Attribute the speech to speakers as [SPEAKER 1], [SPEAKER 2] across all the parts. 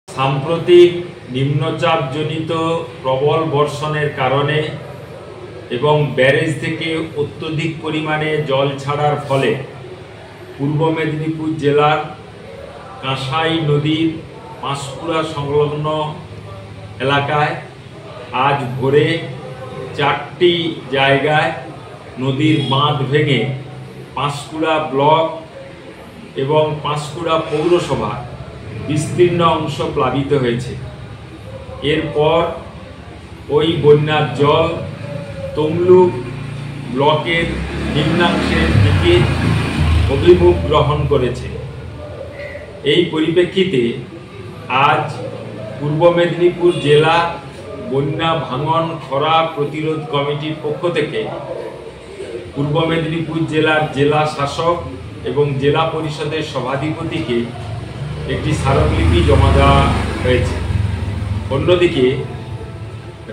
[SPEAKER 1] সাম্প্রতিক নিম্নচাপজনিত প্রবল বর্ষণের কারণে এবং ব্যারেজ থেকে অত্যধিক পরিমাণে জল ছাড়ার ফলে পূর্ব মেদিনীপুর জেলার কাঁসাই নদীর পাঁশকুড়া সংলগ্ন এলাকায় আজ ভোরে 4টি জায়গায় নদীর বাঁধ ভেঙে পাঁশকুড়া ব্লক এবং পাঁশকুড়া পৌরসভা বিস্তীর্ণ অংশ প্লাবিত হয়েছে। এরপর ওই বন্যার জল তমলুক ব্লকের নিম্নাংশের দিকে অভিমুখ গ্রহণ করেছে। এই পরিপ্রেক্ষিতে আজ পূর্ব মেদিনীপুর জেলা বন্যা ভাঙন খরা প্রতিরোধ কমিটির পক্ষ থেকে পূর্ব মেদিনীপুর জেলার জেলা শাসক এবং জেলা পরিষদের সভাধিপতিকে একটি স্মারকলিপি জমা দেওয়া হয়েছে। অন্যদিকে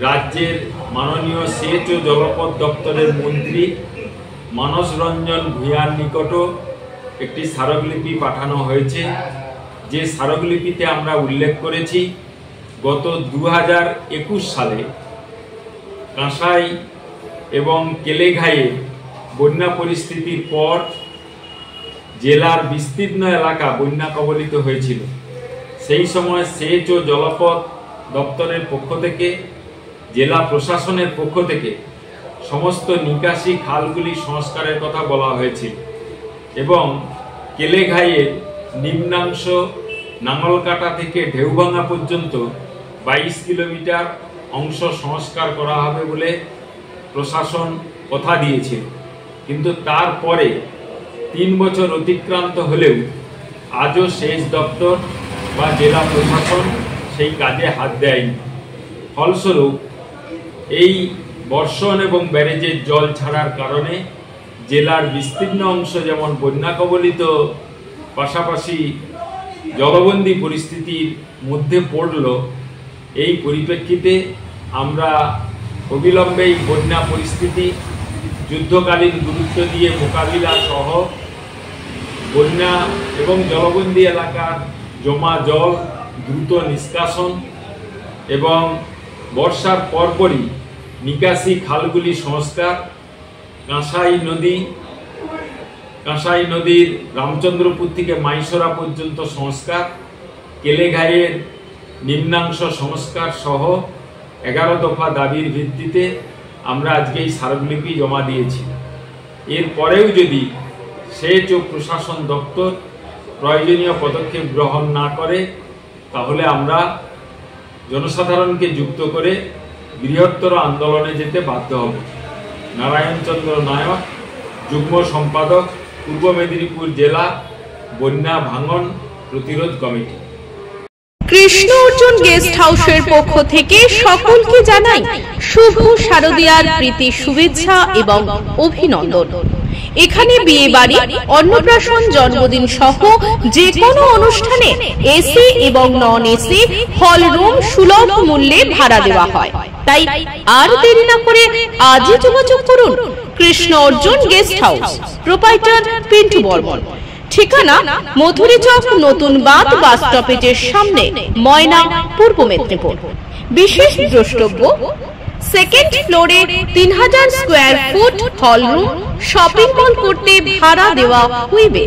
[SPEAKER 1] রাজ্যের মাননীয় সেচ ও জলপথ দপ্তরের মন্ত্রী মানস রঞ্জন ভূঁইয়ার নিকটও একটি স্মারকলিপি পাঠানো হয়েছে, যে স্মারকলিপিতে আমরা উল্লেখ করেছি গত 2021 সালে কাঁসাই এবং কেলেঘাইয়ে বন্যা পরিস্থিতির পর জেলার বিস্তীর্ণ এলাকা বন্যা কবলিত হয়েছিল। সেই সময় সেচ ও জলপথ দপ্তরের পক্ষ থেকে জেলা প্রশাসনের পক্ষ থেকে সমস্ত নিকাশি খালগুলি সংস্কারের কথা বলা হয়েছিল এবং কেলেঘাইয়ের নিম্নাংশ নাঙ্গলকাটা থেকে ঢেউভাঙা পর্যন্ত 22 কিলোমিটার অংশ সংস্কার করা হবে বলে প্রশাসন কথা দিয়েছিল। কিন্তু তারপরে 3 বছর অতিক্রান্ত হলেও আজও সেচ দপ্তর বা জেলা প্রশাসন সেই কাজে হাত দেয়নি। ফলস্বরূপ এই বর্ষণ এবং ব্যারেজের জল ছাড়ার কারণে জেলার বিস্তীর্ণ অংশ যেমন বন্যা কবলিত, পাশাপাশি জলবন্দী পরিস্থিতির মধ্যে পড়ল। এই পরিপ্রেক্ষিতে আমরা অবিলম্বে বন্যা পরিস্থিতি যুদ্ধকালীন গুরুত্ব দিয়ে মোকাবিলা সহ বন্যা এবং জলবন্দী এলাকার জমা জল দ্রুত নিষ্কাশন এবং বর্ষার পরপরই নিকাশি খালগুলি সংস্কার, কাঁসাই নদীর রামচন্দ্রপুর থেকে মাইসরা পর্যন্ত সংস্কার, কেলেঘাইয়ের নিম্নাংশ সংস্কার সহ 11 দফা দাবির ভিত্তিতে আমরা আজকে এই স্মারকলিপি জমা দিয়েছি। এরপরেও যদি সেচ ও প্রশাসন দপ্তর প্রয়োজনীয় পদক্ষেপ গ্রহণ না করে তাহলে আমরা জনসাধারণকে যুক্ত করে বৃহত্তর আন্দোলনে যেতে বাধ্য হব। নারায়ণ চন্দ্র নায়ক, যুগ্ম সম্পাদক, পূর্ব মেদিনীপুর জেলা বন্যা ভাঙন প্রতিরোধ কমিটি।
[SPEAKER 2] কৃষ্ণ অর্জুন গেস্ট হাউসের পক্ষ থেকে সকলকে জানাই শুভ শারদীয়ার প্রীতি শুভেচ্ছা এবং অভিনন্দন। এখানে বিয়ে বাড়ি, অন্নপ্রাশন, জন্মদিন সহ যে কোনো অনুষ্ঠানে এসি এবং নন এসি হল রুম সুলভ মূল্যে ভাড়া দেওয়া হয়। তাই আর দেরি না করে আজই যোগাযোগ করুন Krishna Arjun guest house, proprietor Pintu Barman. ঠিকানা মধুরী চক, নতুন বাঁধ বাস স্টপেজের সামনে, ময়না, পূর্ব মেদিনীপুর। বিশেষ দ্রষ্টব্য, সেকেন্ড ফ্লোরে 3000 square foot hall room shopping mall করতে ভাড়া দেওয়া হইবে।